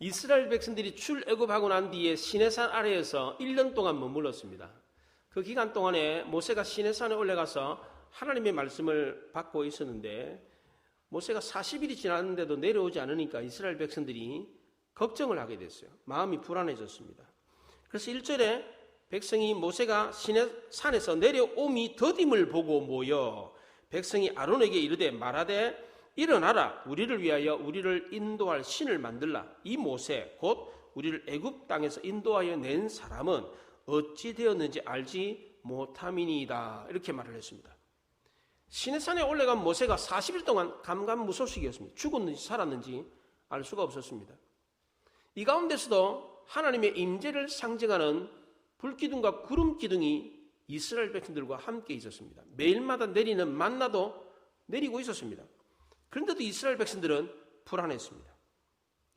이스라엘 백성들이 출애굽하고 난 뒤에 시내산 아래에서 1년 동안 머물렀습니다. 그 기간 동안에 모세가 시내산에 올라가서 하나님의 말씀을 받고 있었는데 모세가 40일이 지났는데도 내려오지 않으니까 이스라엘 백성들이 걱정을 하게 됐어요. 마음이 불안해졌습니다. 그래서 1절에 백성이 모세가 시내산에서 내려옴이 더딤을 보고 모여 백성이 아론에게 이르되 말하되 일어나라, 우리를 위하여 우리를 인도할 신을 만들라. 이 모세 곧 우리를 애굽 땅에서 인도하여 낸 사람은 어찌 되었는지 알지 못함이니이다. 이렇게 말을 했습니다. 시내산에 올라간 모세가 40일 동안 감감무소식이었습니다. 죽었는지 살았는지 알 수가 없었습니다. 이 가운데서도 하나님의 임재를 상징하는 불기둥과 구름기둥이 이스라엘 백성들과 함께 있었습니다. 매일마다 내리는 만나도 내리고 있었습니다. 그런데도 이스라엘 백성들은 불안했습니다.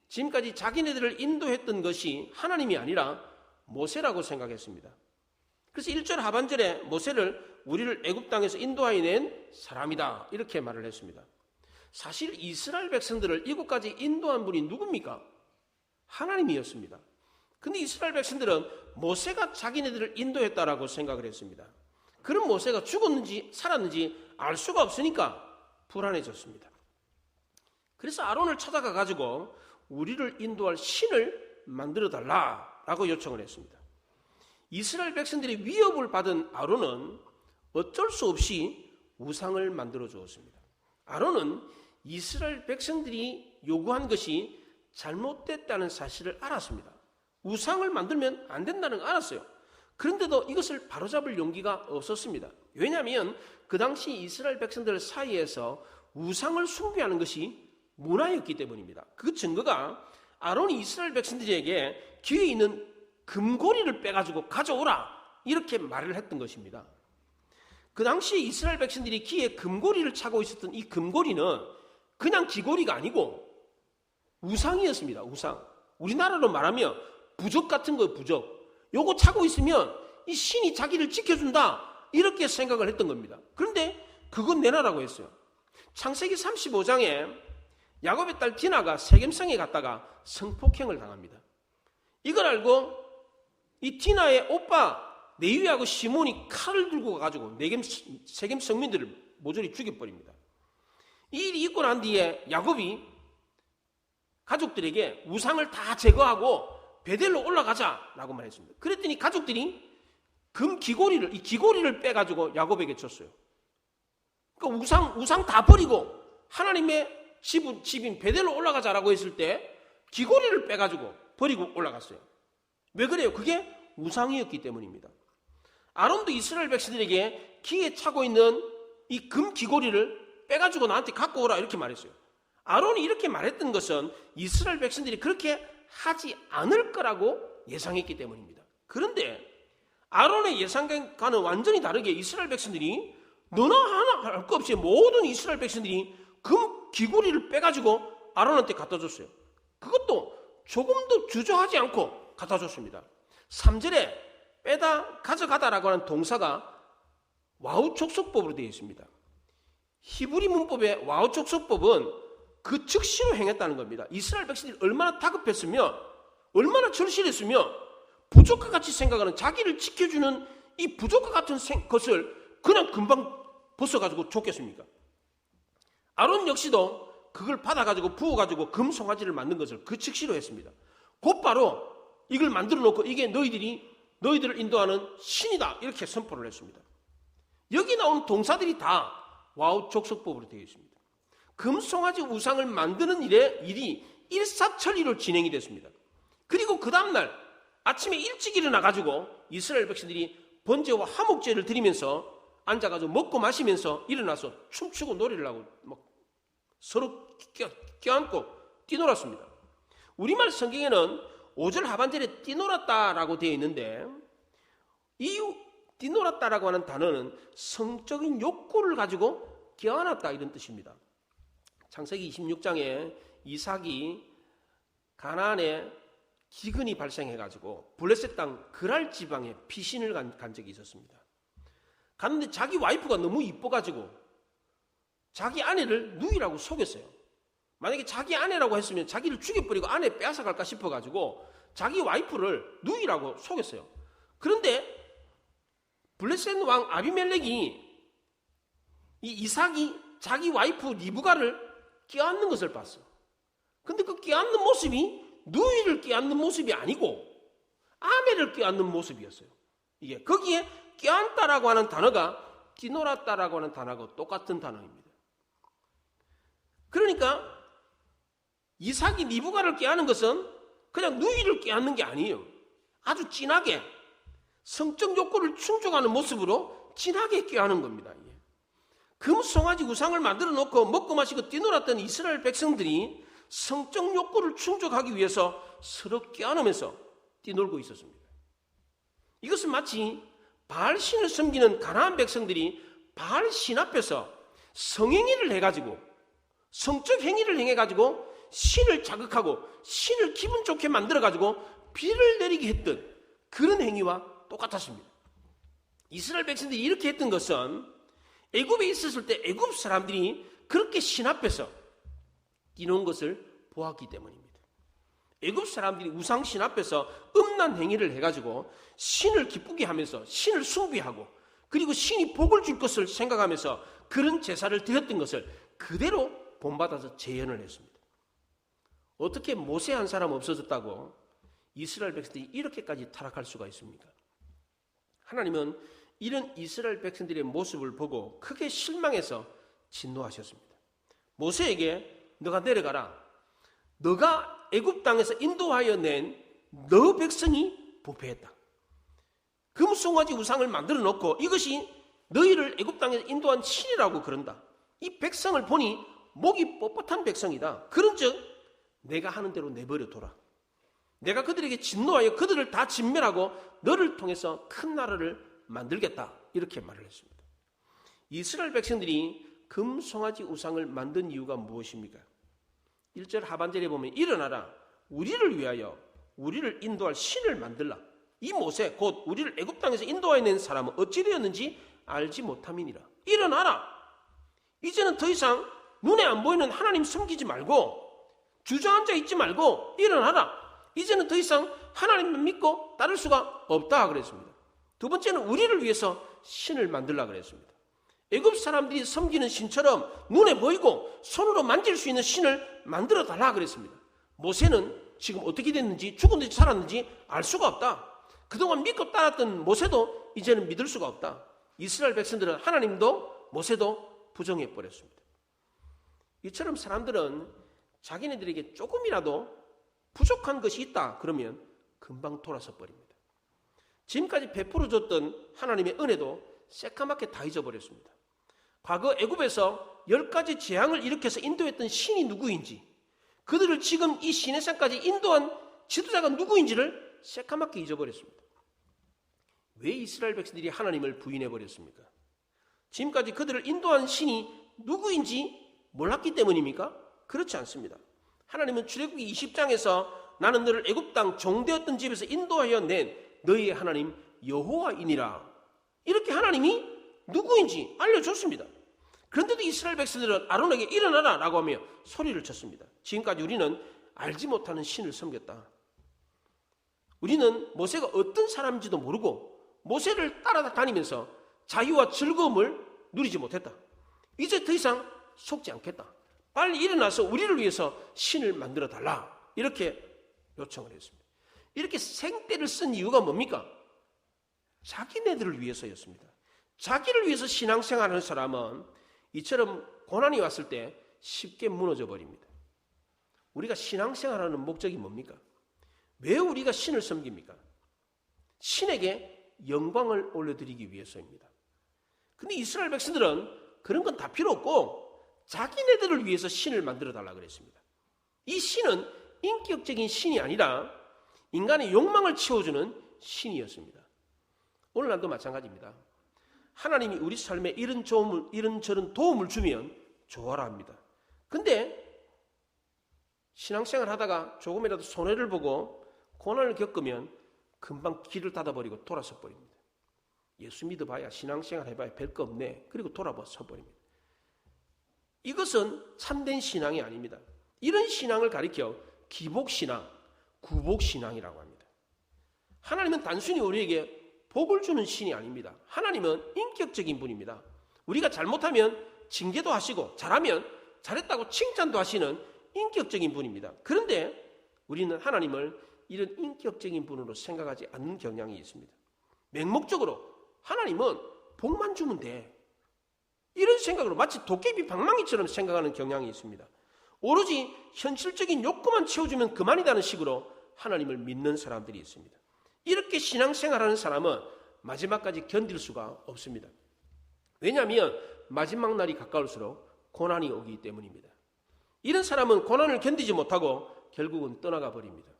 지금까지 자기네들을 인도했던 것이 하나님이 아니라 모세라고 생각했습니다. 그래서 1절 하반절에 모세를 우리를 애굽 땅에서 인도하여 낸 사람이다 이렇게 말을 했습니다. 사실 이스라엘 백성들을 이곳까지 인도한 분이 누굽니까? 하나님이었습니다. 근데 이스라엘 백성들은 모세가 자기네들을 인도했다라고 생각을 했습니다. 그런 모세가 죽었는지 살았는지 알 수가 없으니까 불안해졌습니다. 그래서 아론을 찾아가 가지고 우리를 인도할 신을 만들어 달라라고 요청을 했습니다. 이스라엘 백성들이 위협을 받은 아론은 어쩔 수 없이 우상을 만들어 주었습니다. 아론은 이스라엘 백성들이 요구한 것이 잘못됐다는 사실을 알았습니다. 우상을 만들면 안 된다는 걸 알았어요. 그런데도 이것을 바로잡을 용기가 없었습니다. 왜냐하면 그 당시 이스라엘 백성들 사이에서 우상을 숭배하는 것이 문화였기 때문입니다. 그 증거가 아론이 이스라엘 백성들에게 귀에 있는 금고리를 빼가지고 가져오라 이렇게 말을 했던 것입니다. 그 당시 이스라엘 백성들이 귀에 금고리를 차고 있었던 이 금고리는 그냥 귀고리가 아니고 우상이었습니다. 우상. 우리나라로 말하면 부적 같은 거예요. 부적. 요거 차고 있으면 이 신이 자기를 지켜준다 이렇게 생각을 했던 겁니다. 그런데 그건 내놔라고 했어요. 창세기 35장에 야곱의 딸 디나가 세겜성에 갔다가 성폭행을 당합니다. 이걸 알고 이 디나의 오빠 레위하고 시몬이 칼을 들고 가가지고 세겜 성민들을 모조리 죽여버립니다. 이 일이 있고 난 뒤에 야곱이 가족들에게 우상을 다 제거하고 베델로 올라가자라고 말했습니다. 그랬더니 가족들이 금 귀고리를 이 귀고리를 빼가지고 야곱에게 줬어요. 그러니까 우상 다 버리고 하나님의 집인 베델로 올라가자라고 했을 때 귀고리를 빼가지고 버리고 올라갔어요. 왜 그래요? 그게 우상이었기 때문입니다. 아론도 이스라엘 백성들에게 귀에 차고 있는 이 금 귀고리를 빼가지고 나한테 갖고 오라 이렇게 말했어요. 아론이 이렇게 말했던 것은 이스라엘 백성들이 그렇게 하지 않을 거라고 예상했기 때문입니다. 그런데 아론의 예상과는 완전히 다르게 이스라엘 백성들이 너나 하나 할 거 없이 모든 이스라엘 백성들이 금 귀고리를 빼가지고 아론한테 갖다 줬어요. 그것도 조금도 주저하지 않고 갖다 줬습니다. 3절에 빼다 가져가다라고 하는 동사가 와우 족속법으로 되어 있습니다. 히브리 문법의 와우 족속법은 그 즉시로 행했다는 겁니다. 이스라엘 백성들이 얼마나 다급했으면 얼마나 절실했으면 부족과 같이 생각하는 자기를 지켜주는 이 부족과 같은 것을 그냥 금방 벗어가지고 줬겠습니까? 아론 역시도 그걸 받아가지고 부어가지고 금 송아지를 만든 것을 그 즉시로 했습니다. 곧바로 이걸 만들어 놓고 이게 너희들을 인도하는 신이다 이렇게 선포를 했습니다. 여기 나오는 동사들이 다 와우 족속법으로 되어 있습니다. 금 송아지 우상을 만드는 일이 일사천리로 진행이 됐습니다. 그리고 그 다음날 아침에 일찍 일어나가지고 이스라엘 백성들이 번제와 화목제를 드리면서 앉아가지고 먹고 마시면서 일어나서 춤추고 노래를 하고 막 서로 껴안고 뛰놀았습니다. 우리말 성경에는 5절 하반절에 뛰놀았다라고 되어 있는데 이 뛰놀았다라고 하는 단어는 성적인 욕구를 가지고 껴안았다 이런 뜻입니다. 창세기 26장에 이삭이 가나안에 기근이 발생해가지고 블레셋 땅 그랄 지방에 피신을 간 적이 있었습니다. 갔는데 자기 와이프가 너무 이뻐가지고 자기 아내를 누이라고 속였어요. 만약에 자기 아내라고 했으면 자기를 죽여버리고 아내 빼앗아갈까 싶어가지고 자기 와이프를 누이라고 속였어요. 그런데 블레셋 왕 아비멜렉이 이 이삭이 자기 와이프 리브가를 껴안는 것을 봤어. 근데 그 껴안는 모습이 누이를 껴안는 모습이 아니고 아내를 껴안는 모습이었어요. 이게 거기에 껴안다라고 하는 단어가 뛰놀았다라고 하는 단어하고 똑같은 단어입니다. 그러니까 이삭이 리브가를 껴안는 것은 그냥 누이를 껴안는 게 아니에요. 아주 진하게 성적 욕구를 충족하는 모습으로 진하게 껴안는 겁니다. 금송아지 우상을 만들어 놓고 먹고 마시고 뛰놀았던 이스라엘 백성들이 성적 욕구를 충족하기 위해서 서로 껴안으면서 뛰놀고 있었습니다. 이것은 마치 바알 신을 섬기는 가나안 백성들이 바알 신 앞에서 성행위를 해가지고 성적 행위를 행해가지고 신을 자극하고 신을 기분 좋게 만들어가지고 비를 내리게 했던 그런 행위와 똑같았습니다. 이스라엘 백성들이 이렇게 했던 것은 애굽에 있었을 때 애굽 사람들이 그렇게 신 앞에서 뛰는 것을 보았기 때문입니다. 애굽 사람들이 우상신 앞에서 음란 행위를 해가지고 신을 기쁘게 하면서 신을 숭배하고 그리고 신이 복을 줄 것을 생각하면서 그런 제사를 드렸던 것을 그대로 본받아서 재현을 했습니다. 어떻게 모세 한 사람 없어졌다고 이스라엘 백성들이 이렇게까지 타락할 수가 있습니까? 하나님은 이런 이스라엘 백성들의 모습을 보고 크게 실망해서 진노하셨습니다. 모세에게 너가 내려가라. 너가 애굽 땅에서 인도하여 낸 너 백성이 부패했다. 금송아지 우상을 만들어 놓고 이것이 너희를 애굽 땅에서 인도한 신이라고 그런다. 이 백성을 보니 목이 뻣뻣한 백성이다. 그런즉 내가 하는 대로 내버려 둬라. 내가 그들에게 진노하여 그들을 다 진멸하고 너를 통해서 큰 나라를 만들겠다. 이렇게 말을 했습니다. 이스라엘 백성들이 금송아지 우상을 만든 이유가 무엇입니까? 1절 하반절에 보면 일어나라. 우리를 위하여 우리를 인도할 신을 만들라. 이 모세 곧 우리를 애굽 땅에서 인도하여 낸 사람은 어찌 되었는지 알지 못함이니라. 일어나라. 이제는 더 이상 눈에 안 보이는 하나님 섬기지 말고 주저앉아 있지 말고 일어나라. 이제는 더 이상 하나님만 믿고 따를 수가 없다 그랬습니다. 두 번째는 우리를 위해서 신을 만들라 그랬습니다. 애굽 사람들이 섬기는 신처럼 눈에 보이고 손으로 만질 수 있는 신을 만들어 달라 그랬습니다. 모세는 지금 어떻게 됐는지 죽었는지 살았는지 알 수가 없다. 그동안 믿고 따랐던 모세도 이제는 믿을 수가 없다. 이스라엘 백성들은 하나님도 모세도 부정해 버렸습니다. 이처럼 사람들은 자기네들에게 조금이라도 부족한 것이 있다 그러면 금방 돌아서 버립니다. 지금까지 베풀어줬던 하나님의 은혜도 새까맣게 다 잊어버렸습니다. 과거 애굽에서 10가지 재앙을 일으켜서 인도했던 신이 누구인지, 그들을 지금 이 시내산까지 인도한 지도자가 누구인지를 새까맣게 잊어버렸습니다. 왜 이스라엘 백성들이 하나님을 부인해버렸습니까? 지금까지 그들을 인도한 신이 누구인지 몰랐기 때문입니까? 그렇지 않습니다. 하나님은 출애굽기 20장에서 나는 너를 애굽 땅 종되었던 집에서 인도하여 낸 너희의 하나님 여호와이니라. 이렇게 하나님이 누구인지 알려줬습니다. 그런데도 이스라엘 백성들은 아론에게 일어나라 라고 하며 소리를 쳤습니다. 지금까지 우리는 알지 못하는 신을 섬겼다. 우리는 모세가 어떤 사람인지도 모르고 모세를 따라다니면서 자유와 즐거움을 누리지 못했다. 이제 더 이상 속지 않겠다. 빨리 일어나서 우리를 위해서 신을 만들어 달라. 이렇게 요청을 했습니다. 이렇게 생떼를 쓴 이유가 뭡니까? 자기네들을 위해서였습니다. 자기를 위해서 신앙생활하는 사람은 이처럼 고난이 왔을 때 쉽게 무너져 버립니다. 우리가 신앙생활하는 목적이 뭡니까? 왜 우리가 신을 섬깁니까? 신에게 영광을 올려드리기 위해서입니다. 근데 이스라엘 백성들은 그런 건 다 필요 없고 자기네들을 위해서 신을 만들어 달라고 그랬습니다. 이 신은 인격적인 신이 아니라 인간의 욕망을 채워주는 신이었습니다. 오늘날도 마찬가지입니다. 하나님이 우리 삶에 이런저런 도움을 주면 좋아라 합니다. 근데 신앙생활 하다가 조금이라도 손해를 보고 고난을 겪으면 금방 길을 닫아버리고 돌아서 버립니다. 예수 믿어봐야 신앙생활 해봐야 별거 없네. 그리고 돌아서 버립니다. 이것은 참된 신앙이 아닙니다. 이런 신앙을 가리켜 기복신앙, 구복신앙이라고 합니다. 하나님은 단순히 우리에게 복을 주는 신이 아닙니다. 하나님은 인격적인 분입니다. 우리가 잘못하면 징계도 하시고 잘하면 잘했다고 칭찬도 하시는 인격적인 분입니다. 그런데 우리는 하나님을 이런 인격적인 분으로 생각하지 않는 경향이 있습니다. 맹목적으로 하나님은 복만 주면 돼. 이런 생각으로 마치 도깨비 방망이처럼 생각하는 경향이 있습니다. 오로지 현실적인 욕구만 채워주면 그만이라는 식으로 하나님을 믿는 사람들이 있습니다. 이렇게 신앙생활하는 사람은 마지막까지 견딜 수가 없습니다. 왜냐하면 마지막 날이 가까울수록 고난이 오기 때문입니다. 이런 사람은 고난을 견디지 못하고 결국은 떠나가 버립니다.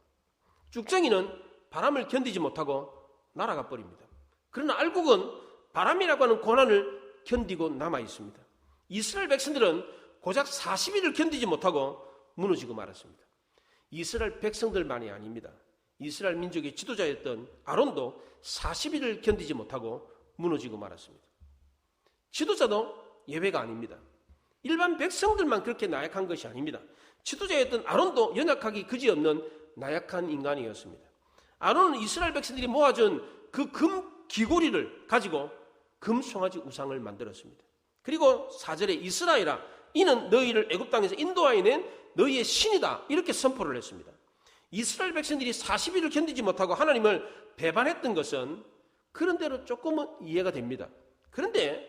쭉정이는 바람을 견디지 못하고 날아가 버립니다. 그러나 알곡은 바람이라고 하는 고난을 견디고 남아 있습니다. 이스라엘 백성들은 고작 40일을 견디지 못하고 무너지고 말았습니다. 이스라엘 백성들만이 아닙니다. 이스라엘 민족의 지도자였던 아론도 40일을 견디지 못하고 무너지고 말았습니다. 지도자도 예외가 아닙니다. 일반 백성들만 그렇게 나약한 것이 아닙니다. 지도자였던 아론도 연약하기 그지없는 나약한 인간이었습니다. 아론은 이스라엘 백성들이 모아준 그 금 귀고리를 가지고 금 송아지 우상을 만들었습니다. 그리고 4절에 이스라엘아 이는 너희를 애굽 땅에서 인도하여 낸 너희의 신이다 이렇게 선포를 했습니다. 이스라엘 백성들이 40일을 견디지 못하고 하나님을 배반했던 것은 그런대로 조금은 이해가 됩니다. 그런데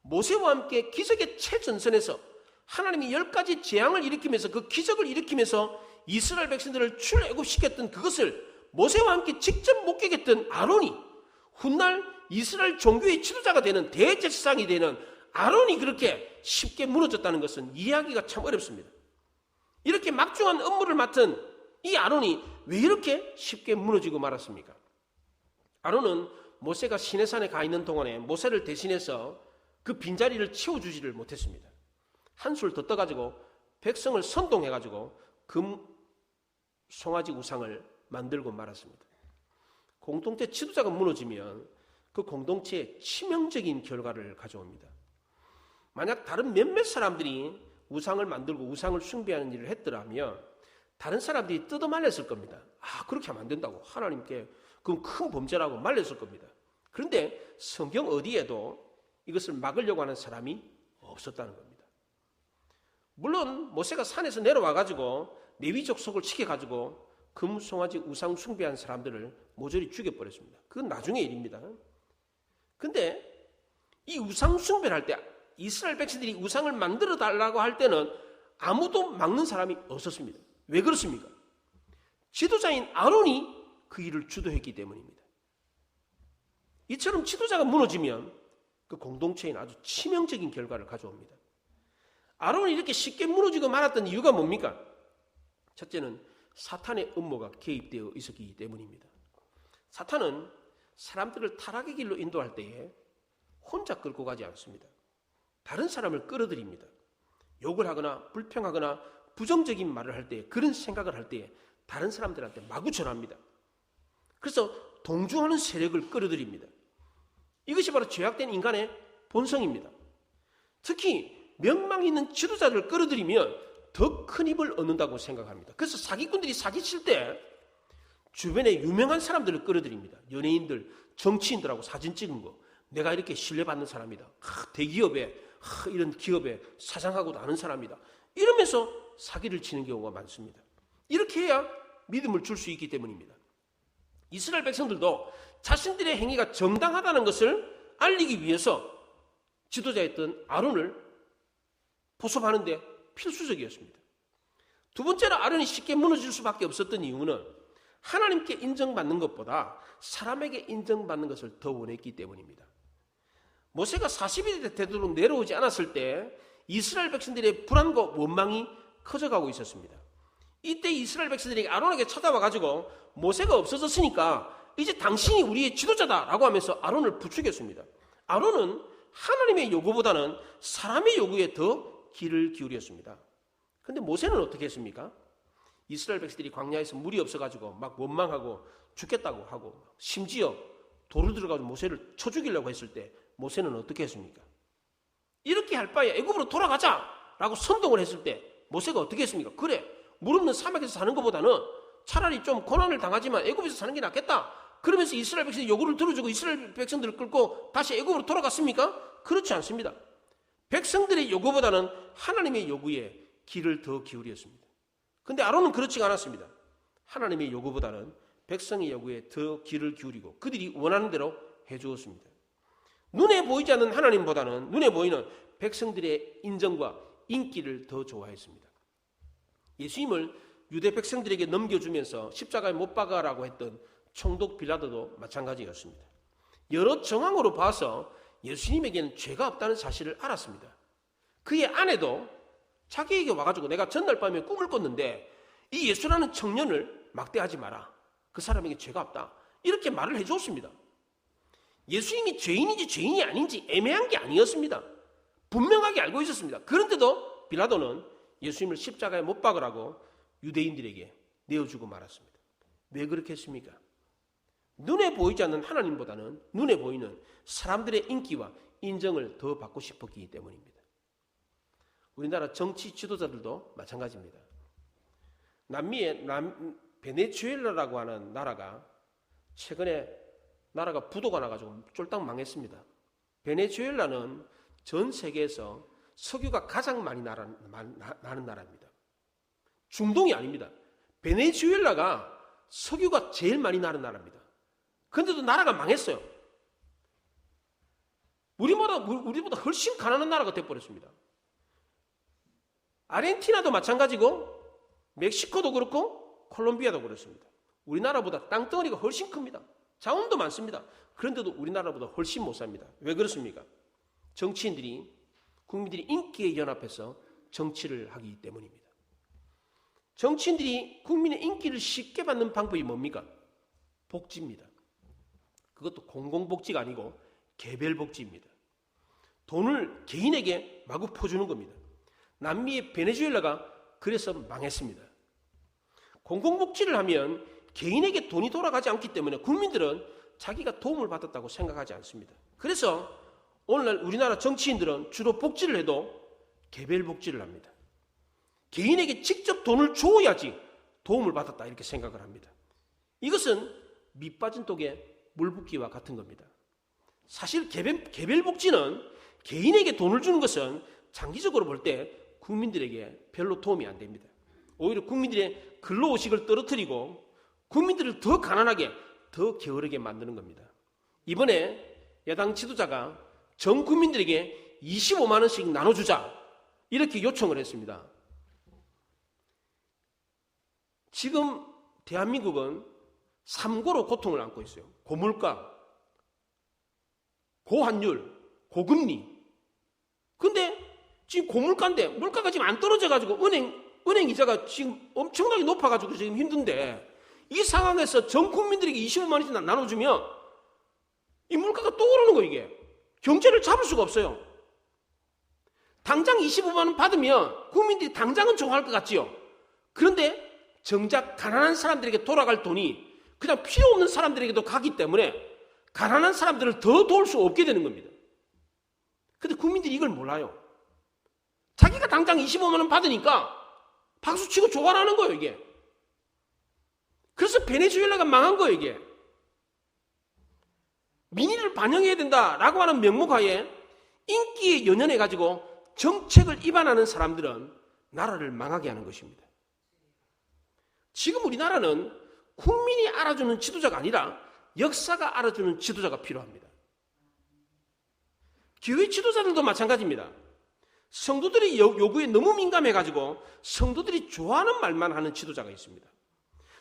모세와 함께 기적의 최전선에서 하나님이 10가지 재앙을 일으키면서 그 기적을 일으키면서 이스라엘 백성들을 출애굽시켰던 그것을 모세와 함께 직접 목격했던 아론이 훗날 이스라엘 종교의 지도자가 되는 대제사장이 되는 아론이 그렇게 쉽게 무너졌다는 것은 이해하기가 참 어렵습니다. 이렇게 막중한 업무를 맡은 이 아론이 왜 이렇게 쉽게 무너지고 말았습니까? 아론은 모세가 시내산에 가 있는 동안에 모세를 대신해서 그 빈자리를 채워주지를 못했습니다. 한술 더 떠가지고 백성을 선동해가지고 금 송아지 우상을 만들고 말았습니다. 공동체 지도자가 무너지면 그 공동체에 치명적인 결과를 가져옵니다. 만약 다른 몇몇 사람들이 우상을 만들고 우상을 숭배하는 일을 했더라면 다른 사람들이 뜯어 말렸을 겁니다. 아, 그렇게 하면 안 된다고. 하나님께 그건 큰 범죄라고 말렸을 겁니다. 그런데 성경 어디에도 이것을 막으려고 하는 사람이 없었다는 겁니다. 물론 모세가 산에서 내려와가지고 레위 족속을 시켜가지고 금 송아지 우상 숭배한 사람들을 모조리 죽여버렸습니다. 그건 나중의 일입니다. 근데 이 우상 숭배를 할 때 이스라엘 백성들이 우상을 만들어 달라고 할 때는 아무도 막는 사람이 없었습니다. 왜 그렇습니까? 지도자인 아론이 그 일을 주도했기 때문입니다. 이처럼 지도자가 무너지면 그 공동체에는 아주 치명적인 결과를 가져옵니다. 아론이 이렇게 쉽게 무너지고 말았던 이유가 뭡니까? 첫째는 사탄의 음모가 개입되어 있었기 때문입니다. 사탄은 사람들을 타락의 길로 인도할 때에 혼자 끌고 가지 않습니다. 다른 사람을 끌어들입니다. 욕을 하거나 불평하거나 부정적인 말을 할 때, 그런 생각을 할 때에 다른 사람들한테 마구 전합니다. 그래서 동조하는 세력을 끌어들입니다. 이것이 바로 죄악된 인간의 본성입니다. 특히 명망 있는 지도자를 끌어들이면 더 큰 입을 얻는다고 생각합니다. 그래서 사기꾼들이 사기칠 때 주변에 유명한 사람들을 끌어들입니다. 연예인들, 정치인들하고 사진 찍은 거. 내가 이렇게 신뢰받는 사람이다. 대기업에, 이런 기업에 사장하고도 아는 사람이다. 이러면서 사기를 치는 경우가 많습니다. 이렇게 해야 믿음을 줄 수 있기 때문입니다. 이스라엘 백성들도 자신들의 행위가 정당하다는 것을 알리기 위해서 지도자였던 아론을 포섭하는 데 필수적이었습니다. 두 번째로 아론이 쉽게 무너질 수밖에 없었던 이유는 하나님께 인정받는 것보다 사람에게 인정받는 것을 더 원했기 때문입니다. 모세가 40일이 되도록 내려오지 않았을 때 이스라엘 백성들의 불안과 원망이 커져가고 있었습니다. 이때 이스라엘 백성들이 아론에게 찾아와가지고 모세가 없어졌으니까 이제 당신이 우리의 지도자다라고 하면서 아론을 부추겼습니다. 아론은 하나님의 요구보다는 사람의 요구에 더 귀를 기울였습니다. 그런데 모세는 어떻게 했습니까? 이스라엘 백성들이 광야에서 물이 없어가지고 막 원망하고 죽겠다고 하고 심지어 돌을 들어가지고 모세를 쳐 죽이려고 했을 때 모세는 어떻게 했습니까? 이렇게 할 바에 애굽으로 돌아가자라고 선동을 했을 때 모세가 어떻게 했습니까? 그래, 물 없는 사막에서 사는 것보다는 차라리 좀 고난을 당하지만 애굽에서 사는 게 낫겠다. 그러면서 이스라엘 백성이 요구를 들어주고 이스라엘 백성들을 끌고 다시 애굽으로 돌아갔습니까? 그렇지 않습니다. 백성들의 요구보다는 하나님의 요구에 귀를 더 기울였습니다. 근데 아론은 그렇지가 않았습니다. 하나님의 요구보다는 백성의 요구에 더 귀를 기울이고 그들이 원하는 대로 해주었습니다. 눈에 보이지 않는 하나님보다는 눈에 보이는 백성들의 인정과 인기를 더 좋아했습니다. 예수님을 유대 백성들에게 넘겨주면서 십자가에 못 박아라고 했던 총독 빌라도도 마찬가지였습니다. 여러 정황으로 봐서 예수님에게는 죄가 없다는 사실을 알았습니다. 그의 아내도 자기에게 와가지고 내가 전날 밤에 꿈을 꿨는데 이 예수라는 청년을 막대하지 마라. 그 사람에게 죄가 없다. 이렇게 말을 해줬습니다. 예수님이 죄인인지 죄인이 아닌지 애매한 게 아니었습니다. 분명하게 알고 있었습니다. 그런데도 빌라도는 예수님을 십자가에 못 박으라고 유대인들에게 내어주고 말았습니다. 왜 그렇게 했습니까? 눈에 보이지 않는 하나님보다는 눈에 보이는 사람들의 인기와 인정을 더 받고 싶었기 때문입니다. 우리나라 정치 지도자들도 마찬가지입니다. 남미의 베네수엘라라고 하는 나라가 최근에 나라가 부도가 나가지고 쫄딱 망했습니다. 베네수엘라는 전 세계에서 석유가 가장 많이 나는 나라입니다. 중동이 아닙니다. 베네수엘라가 석유가 제일 많이 나는 나라입니다. 그런데도 나라가 망했어요. 우리보다 훨씬 가난한 나라가 되어버렸습니다. 아르헨티나도 마찬가지고 멕시코도 그렇고 콜롬비아도 그렇습니다. 우리나라보다 땅덩어리가 훨씬 큽니다. 자원도 많습니다. 그런데도 우리나라보다 훨씬 못 삽니다. 왜 그렇습니까? 정치인들이 국민들이 인기에 연합해서 정치를 하기 때문입니다. 정치인들이 국민의 인기를 쉽게 받는 방법이 뭡니까? 복지입니다. 그것도 공공복지가 아니고 개별복지입니다. 돈을 개인에게 마구 퍼주는 겁니다. 남미의 베네수엘라가 그래서 망했습니다. 공공복지를 하면 개인에게 돈이 돌아가지 않기 때문에 국민들은 자기가 도움을 받았다고 생각하지 않습니다. 그래서 오늘날 우리나라 정치인들은 주로 복지를 해도 개별복지를 합니다. 개인에게 직접 돈을 주어야지 도움을 받았다 이렇게 생각을 합니다. 이것은 밑 빠진 독에 물 붓기와 같은 겁니다. 사실 개별복지는 개인에게 돈을 주는 것은 장기적으로 볼 때 국민들에게 별로 도움이 안 됩니다. 오히려 국민들의 근로의식을 떨어뜨리고 국민들을 더 가난하게 더 게으르게 만드는 겁니다. 이번에 야당 지도자가 전 국민들에게 25만 원씩 나눠주자 이렇게 요청을 했습니다. 지금 대한민국은 3고로 고통을 안고 있어요. 고물가, 고환율, 고금리. 근데 지금 고물가인데 물가가 지금 안 떨어져가지고 은행 이자가 지금 엄청나게 높아가지고 지금 힘든데 이 상황에서 전 국민들에게 25만 원씩 나눠주면 이 물가가 또 오르는 거예요. 이게 경제를 잡을 수가 없어요. 당장 25만 원 받으면 국민들이 당장은 좋아할 것 같지요. 그런데 정작 가난한 사람들에게 돌아갈 돈이 그냥 필요 없는 사람들에게도 가기 때문에 가난한 사람들을 더 도울 수 없게 되는 겁니다. 그런데 국민들이 이걸 몰라요. 자기가 당장 25만 원 받으니까 박수치고 좋아하는 거예요, 이게. 그래서 베네수엘라가 망한 거예요, 이게. 민의를 반영해야 된다라고 하는 명목하에 인기에 연연해가지고 정책을 입안하는 사람들은 나라를 망하게 하는 것입니다. 지금 우리나라는 국민이 알아주는 지도자가 아니라 역사가 알아주는 지도자가 필요합니다. 교회 지도자들도 마찬가지입니다. 성도들이 요구에 너무 민감해가지고 성도들이 좋아하는 말만 하는 지도자가 있습니다.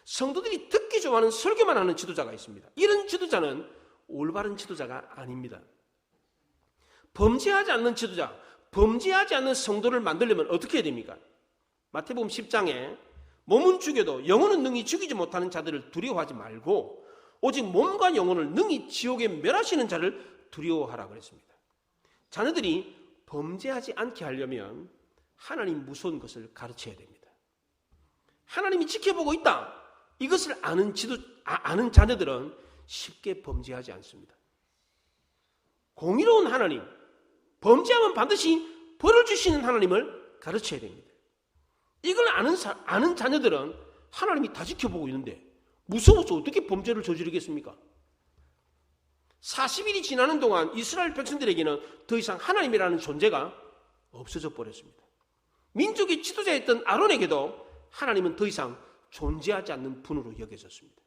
성도들이 듣기 좋아하는 설교만 하는 지도자가 있습니다. 이런 지도자는 올바른 지도자가 아닙니다. 범죄하지 않는 지도자, 범죄하지 않는 성도를 만들려면 어떻게 해야 됩니까? 마태복음 10장에 몸은 죽여도 영혼은 능히 죽이지 못하는 자들을 두려워하지 말고 오직 몸과 영혼을 능히 지옥에 멸하시는 자를 두려워하라 그랬습니다. 자녀들이 범죄하지 않게 하려면 하나님 무서운 것을 가르쳐야 됩니다. 하나님이 지켜보고 있다. 이것을 아는 자녀들은 쉽게 범죄하지 않습니다. 공의로운 하나님, 범죄하면 반드시 벌을 주시는 하나님을 가르쳐야 됩니다. 이걸 아는 자녀들은 하나님이 다 지켜보고 있는데 무서워서 어떻게 범죄를 저지르겠습니까? 40일이 지나는 동안 이스라엘 백성들에게는 더 이상 하나님이라는 존재가 없어져 버렸습니다. 민족의 지도자였던 아론에게도 하나님은 더 이상 존재하지 않는 분으로 여겨졌습니다.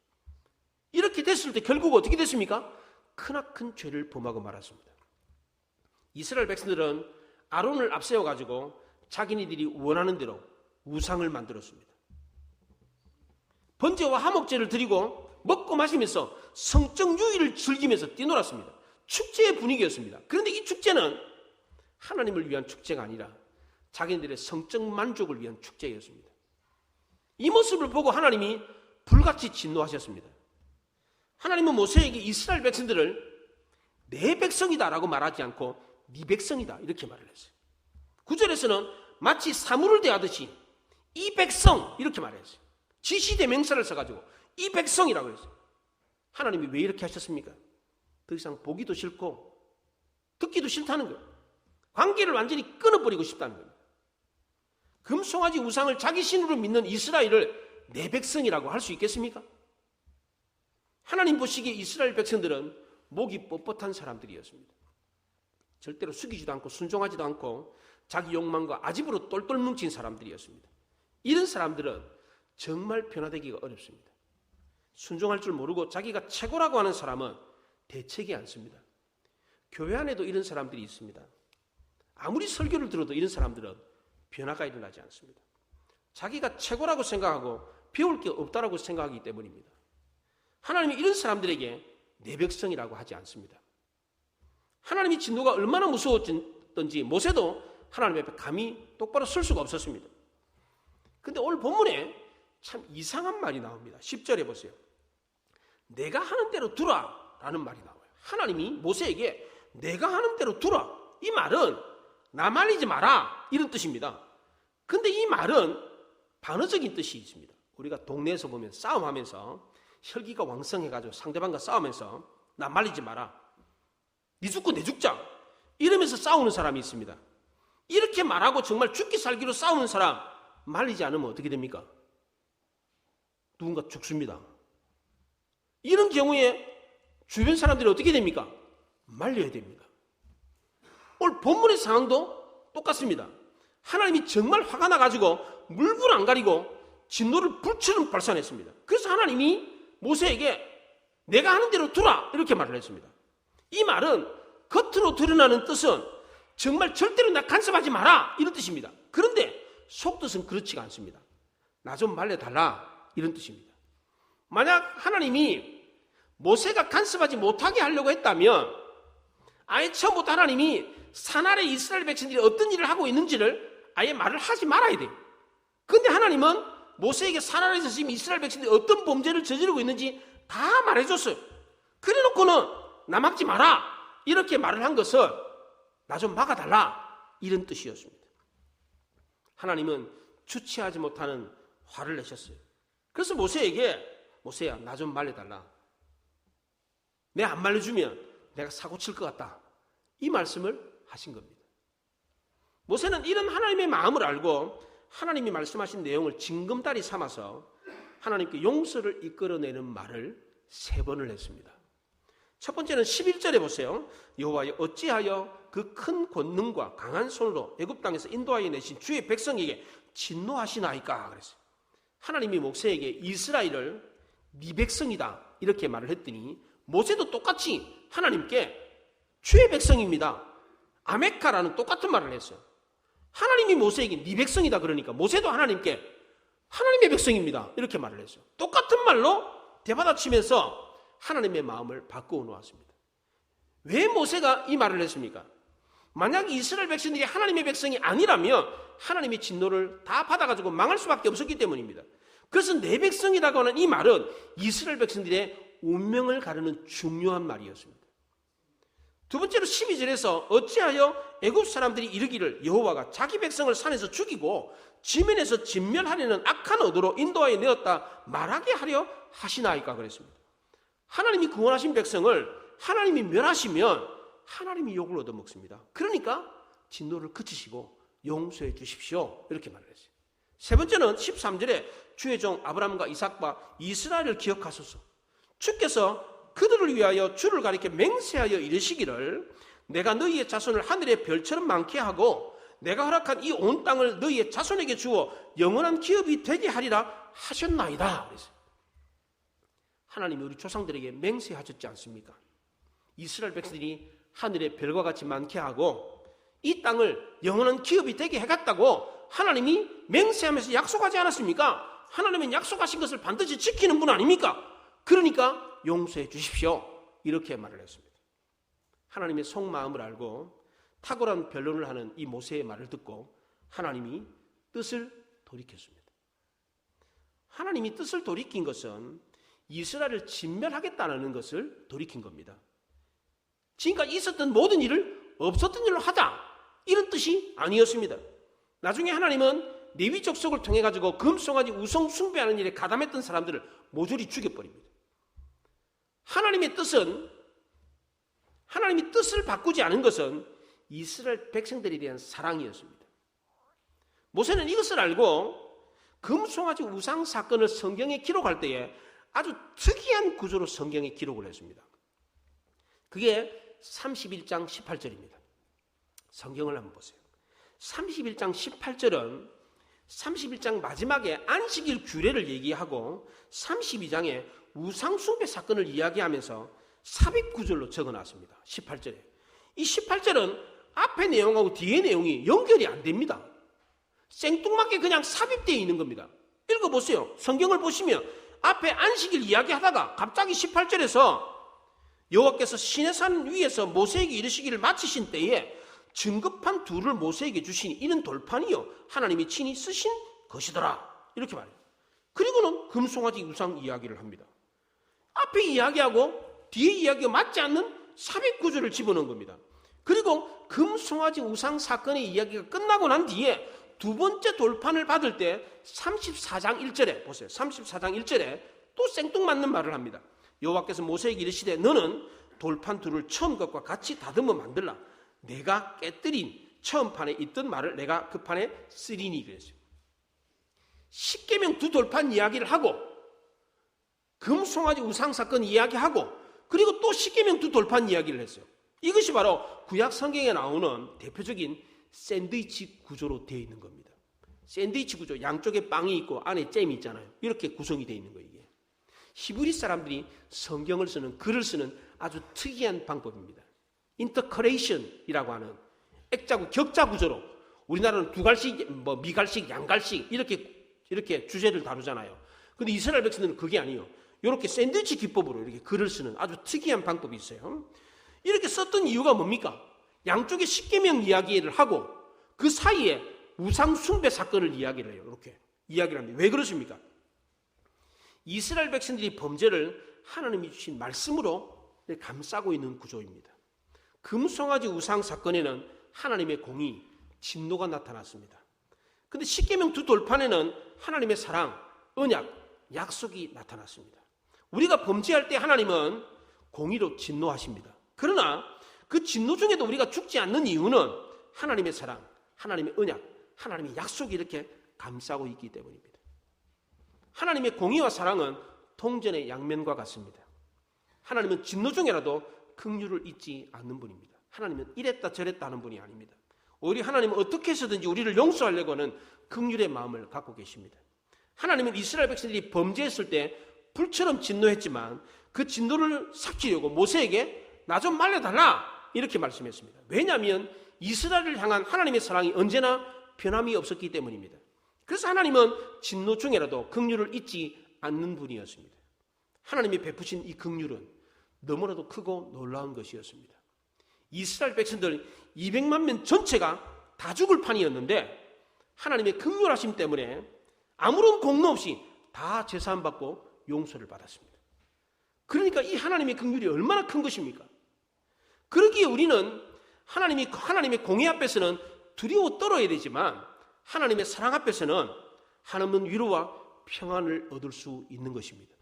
이렇게 됐을 때 결국 어떻게 됐습니까? 크나큰 죄를 범하고 말았습니다. 이스라엘 백성들은 아론을 앞세워가지고 자기네들이 원하는 대로 우상을 만들었습니다. 번제와 화목제를 드리고 먹고 마시면서 성적 유의를 즐기면서 뛰놀았습니다. 축제의 분위기였습니다. 그런데 이 축제는 하나님을 위한 축제가 아니라 자기네들의 성적 만족을 위한 축제였습니다. 이 모습을 보고 하나님이 불같이 진노하셨습니다. 하나님은 모세에게 이스라엘 백성들을 내 백성이다라고 말하지 않고 네 백성이다 이렇게 말을 했어요. 9절에서는 마치 사물을 대하듯이 이 백성 이렇게 말했어요. 지시대명사를 써가지고 이 백성이라고 했어요. 하나님이 왜 이렇게 하셨습니까? 더 이상 보기도 싫고 듣기도 싫다는 거예요. 관계를 완전히 끊어버리고 싶다는 거예요. 금송아지 우상을 자기 신으로 믿는 이스라엘을 내 백성이라고 할 수 있겠습니까? 하나님 보시기에 이스라엘 백성들은 목이 뻣뻣한 사람들이었습니다. 절대로 숙이지도 않고 순종하지도 않고 자기 욕망과 아집으로 똘똘 뭉친 사람들이었습니다. 이런 사람들은 정말 변화되기가 어렵습니다. 순종할 줄 모르고 자기가 최고라고 하는 사람은 대책이 않습니다. 교회 안에도 이런 사람들이 있습니다. 아무리 설교를 들어도 이런 사람들은 변화가 일어나지 않습니다. 자기가 최고라고 생각하고 배울 게 없다라고 생각하기 때문입니다. 하나님이 이런 사람들에게 내 백성이라고 하지 않습니다. 하나님의 진노가 얼마나 무서웠던지 모세도 하나님 앞에 감히 똑바로 설 수가 없었습니다. 그런데 오늘 본문에 참 이상한 말이 나옵니다. 10절에 보세요. 내가 하는 대로 두라 라는 말이 나와요. 하나님이 모세에게 내가 하는 대로 두라. 이 말은 나 말리지 마라 이런 뜻입니다. 그런데 이 말은 반어적인 뜻이 있습니다. 우리가 동네에서 보면 싸움하면서 혈기가 왕성해가지고 상대방과 싸우면서 나 말리지 마라. 네 죽고 내 죽자. 이러면서 싸우는 사람이 있습니다. 이렇게 말하고 정말 죽기 살기로 싸우는 사람 말리지 않으면 어떻게 됩니까? 누군가 죽습니다. 이런 경우에 주변 사람들이 어떻게 됩니까? 말려야 됩니다. 오늘 본문의 상황도 똑같습니다. 하나님이 정말 화가 나가지고 물불 안 가리고 진노를 불처럼 발산했습니다. 그래서 하나님이 모세에게 내가 하는 대로 두라 이렇게 말을 했습니다. 이 말은 겉으로 드러나는 뜻은 정말 절대로 나 간섭하지 마라 이런 뜻입니다. 그런데 속뜻은 그렇지가 않습니다. 나 좀 말려달라 이런 뜻입니다. 만약 하나님이 모세가 간섭하지 못하게 하려고 했다면 아예 처음부터 하나님이 산 아래 이스라엘 백성들이 어떤 일을 하고 있는지를 아예 말을 하지 말아야 돼요. 그런데 하나님은 모세에게 산 아래에서 지금 이스라엘 백성들이 어떤 범죄를 저지르고 있는지 다 말해줬어요. 그래놓고는 나 막지 마라 이렇게 말을 한 것은 나 좀 막아달라 이런 뜻이었습니다. 하나님은 주체하지 못하는 화를 내셨어요. 그래서 모세에게 모세야 나 좀 말려달라. 내가 안 말려주면 내가 사고 칠 것 같다. 이 말씀을 하신 겁니다. 모세는 이런 하나님의 마음을 알고 하나님이 말씀하신 내용을 징검다리 삼아서 하나님께 용서를 이끌어내는 말을 3번을 했습니다. 첫 번째는 11절에 보세요. 여호와여 어찌하여 그 큰 권능과 강한 손으로 애굽 땅에서 인도하여 내신 주의 백성에게 진노하시나이까 그랬어요. 하나님이 모세에게 이스라엘을 네 백성이다 이렇게 말을 했더니 모세도 똑같이 하나님께 주의 백성입니다. 아메카라는 똑같은 말을 했어요. 하나님이 모세에게 네 백성이다 그러니까 모세도 하나님께 하나님의 백성입니다 이렇게 말을 했어요. 똑같은 말로 대받아치면서 하나님의 마음을 바꾸어 놓았습니다. 왜 모세가 이 말을 했습니까? 만약 이스라엘 백성들이 하나님의 백성이 아니라면 하나님의 진노를 다 받아가지고 망할 수밖에 없었기 때문입니다. 그래서 내 백성이라고 하는 이 말은 이스라엘 백성들의 운명을 가르는 중요한 말이었습니다. 두 번째로 12절에서 어찌하여 애굽 사람들이 이르기를 여호와가 자기 백성을 산에서 죽이고 지면에서 진멸하려는 악한 의도로 인도하여 내었다 말하게 하려 하시나이까 그랬습니다. 하나님이 구원하신 백성을 하나님이 멸하시면 하나님이 욕을 얻어먹습니다. 그러니까 진노를 그치시고 용서해 주십시오 이렇게 말을 했어요. 세 번째는 13절에 주의 종 아브라함과 이삭과 이스라엘을 기억하소서. 주께서 그들을 위하여 주를 가리켜 맹세하여 이르시기를 내가 너희의 자손을 하늘의 별처럼 많게 하고 내가 허락한 이 온 땅을 너희의 자손에게 주어 영원한 기업이 되게 하리라 하셨나이다. 그랬어요. 하나님이 우리 조상들에게 맹세하셨지 않습니까? 이스라엘 백성들이 하늘의 별과 같이 많게 하고 이 땅을 영원한 기업이 되게 해갔다고 하나님이 맹세하면서 약속하지 않았습니까? 하나님은 약속하신 것을 반드시 지키는 분 아닙니까? 그러니까 용서해 주십시오. 이렇게 말을 했습니다. 하나님의 속마음을 알고 탁월한 변론을 하는 이 모세의 말을 듣고 하나님이 뜻을 돌이켰습니다. 하나님이 뜻을 돌이킨 것은 이스라엘을 진멸하겠다는 것을 돌이킨 겁니다. 지금까지 있었던 모든 일을 없었던 일로 하자, 이런 뜻이 아니었습니다. 나중에 하나님은 레위 족속을 통해 가지고 금송아지 우상 숭배하는 일에 가담했던 사람들을 모조리 죽여버립니다. 하나님의 뜻을 바꾸지 않은 것은 이스라엘 백성들에 대한 사랑이었습니다. 모세는 이것을 알고 금송아지 우상 사건을 성경에 기록할 때에 아주 특이한 구조로 성경에 기록을 했습니다. 그게 31장 18절입니다. 성경을 한번 보세요. 31장 18절은 31장 마지막에 안식일 규례를 얘기하고 32장에 우상숭배 사건을 이야기하면서 삽입구절로 적어놨습니다. 18절에. 이 18절은 앞의 내용하고 뒤의 내용이 연결이 안 됩니다. 생뚱맞게 그냥 삽입되어 있는 겁니다. 읽어보세요. 성경을 보시면 앞에 안식일 이야기하다가 갑자기 18절에서 여호와께서 시내산 위에서 모세에게 이르시기를 마치신 때에 증거판 둘을 모세에게 주시니 이는 돌판이요 하나님이 친히 쓰신 것이더라. 이렇게 말해요. 그리고는 금송아지 우상 이야기를 합니다. 앞에 이야기하고 뒤에 이야기가 맞지 않는 삽입구조를 집어넣은 겁니다. 그리고 금송아지 우상 사건의 이야기가 끝나고 난 뒤에 두 번째 돌판을 받을 때 34장 1절에 보세요. 34장 1절에 또 생뚱맞는 말을 합니다. 여호와께서 모세에게 이르시되 너는 돌판 둘을 처음 것과 같이 다듬어 만들라. 내가 깨뜨린 처음 판에 있던 말을 내가 그 판에 쓰리니 그랬어요. 십계명 두 돌판 이야기를 하고 금송아지 우상 사건 이야기하고 그리고 또 십계명 두 돌판 이야기를 했어요. 이것이 바로 구약 성경에 나오는 대표적인 샌드위치 구조로 되어 있는 겁니다. 샌드위치 구조, 양쪽에 빵이 있고 안에 잼이 있잖아요. 이렇게 구성이 되어 있는 거예요. 이게 히브리 사람들이 성경을 쓰는, 글을 쓰는 아주 특이한 방법입니다. 인터커레이션이라고 하는 액자구, 격자 구조로 우리나라는 두 갈씩, 미갈씩, 양갈씩 이렇게 주제를 다루잖아요. 근데 이스라엘 백성들은 그게 아니에요. 이렇게 샌드위치 기법으로 이렇게 글을 쓰는 아주 특이한 방법이 있어요. 이렇게 썼던 이유가 뭡니까? 양쪽에 십계명 이야기를 하고 그 사이에 우상 숭배 사건을 이야기를 해요. 이렇게 이야기를 합니다. 왜 그러십니까? 이스라엘 백성들이 범죄를 하나님이 주신 말씀으로 감싸고 있는 구조입니다. 금송아지 우상 사건에는 하나님의 공의, 진노가 나타났습니다. 그런데 십계명 두 돌판에는 하나님의 사랑, 언약, 약속이 나타났습니다. 우리가 범죄할 때 하나님은 공의로 진노하십니다. 그러나 그 진노 중에도 우리가 죽지 않는 이유는 하나님의 사랑, 하나님의 언약, 하나님의 약속이 이렇게 감싸고 있기 때문입니다. 하나님의 공의와 사랑은 동전의 양면과 같습니다. 하나님은 진노 중에라도 긍휼을 잊지 않는 분입니다. 하나님은 이랬다 저랬다 하는 분이 아닙니다. 오히려 하나님은 어떻게 해서든지 우리를 용서하려고 하는 긍휼의 마음을 갖고 계십니다. 하나님은 이스라엘 백성들이 범죄했을 때 불처럼 진노했지만 그 진노를 삭히려고 모세에게 나 좀 말려달라 이렇게 말씀했습니다. 왜냐하면 이스라엘을 향한 하나님의 사랑이 언제나 변함이 없었기 때문입니다. 그래서 하나님은 진노 중에라도 긍휼을 잊지 않는 분이었습니다. 하나님이 베푸신 이 긍휼은 너무나도 크고 놀라운 것이었습니다. 이스라엘 백성들 200만 명 전체가 다 죽을 판이었는데 하나님의 긍휼하심 때문에 아무런 공로 없이 다 제사함받고 용서를 받았습니다. 그러니까 이 하나님의 긍휼이 얼마나 큰 것입니까? 그러기에 우리는 하나님의 공의 앞에서는 두려워 떨어야 되지만 하나님의 사랑 앞에서는 하나님은 위로와 평안을 얻을 수 있는 것입니다.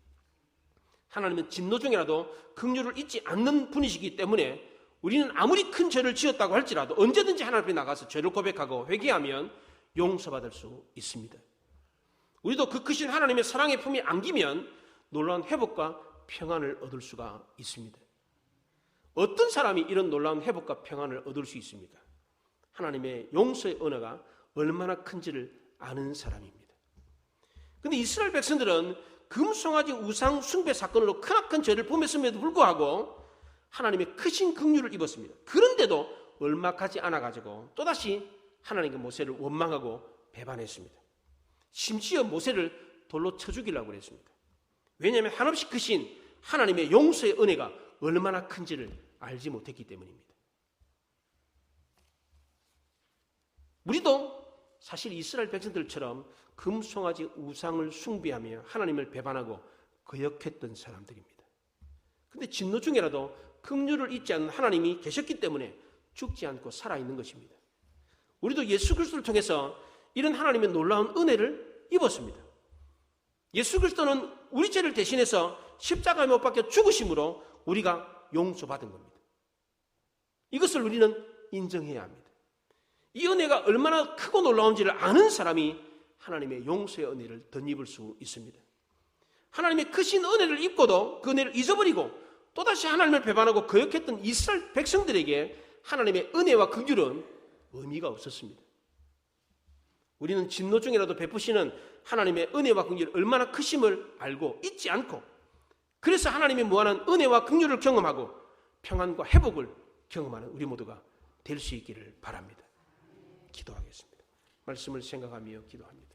하나님은 진노 중에라도 긍휼을 잊지 않는 분이시기 때문에 우리는 아무리 큰 죄를 지었다고 할지라도 언제든지 하나님 앞에 나가서 죄를 고백하고 회개하면 용서받을 수 있습니다. 우리도 그 크신 하나님의 사랑의 품이 안기면 놀라운 회복과 평안을 얻을 수가 있습니다. 어떤 사람이 이런 놀라운 회복과 평안을 얻을 수 있습니까? 하나님의 용서의 은혜가 얼마나 큰지를 아는 사람입니다. 그런데 이스라엘 백성들은 금송아지 우상 숭배 사건으로 크나큰 죄를 범했음에도 불구하고 하나님의 크신 긍휼을 입었습니다. 그런데도 얼마 가지 않아가지고 또다시 하나님과 모세를 원망하고 배반했습니다. 심지어 모세를 돌로 쳐 죽이려고 했습니다. 왜냐하면 한없이 크신 하나님의 용서의 은혜가 얼마나 큰지를 알지 못했기 때문입니다. 우리도 사실 이스라엘 백성들처럼 금송아지 우상을 숭배하며 하나님을 배반하고 거역했던 사람들입니다. 그런데 진노 중에라도 긍휼을 잊지 않는 하나님이 계셨기 때문에 죽지 않고 살아있는 것입니다. 우리도 예수 그리스도를 통해서 이런 하나님의 놀라운 은혜를 입었습니다. 예수 그리스도는 우리 죄를 대신해서 십자가에 못 박혀 죽으심으로 우리가 용서받은 겁니다. 이것을 우리는 인정해야 합니다. 이 은혜가 얼마나 크고 놀라운지를 아는 사람이 하나님의 용서의 은혜를 덧입을 수 있습니다. 하나님의 크신 은혜를 입고도 그 은혜를 잊어버리고 또다시 하나님을 배반하고 거역했던 이스라엘 백성들에게 하나님의 은혜와 긍휼은 의미가 없었습니다. 우리는 진노 중이라도 베푸시는 하나님의 은혜와 긍휼이 얼마나 크심을 알고 잊지 않고 그래서 하나님의 무한한 은혜와 긍휼을 경험하고 평안과 회복을 경험하는 우리 모두가 될 수 있기를 바랍니다. 기도하겠습니다. 말씀을 생각하며 기도합니다.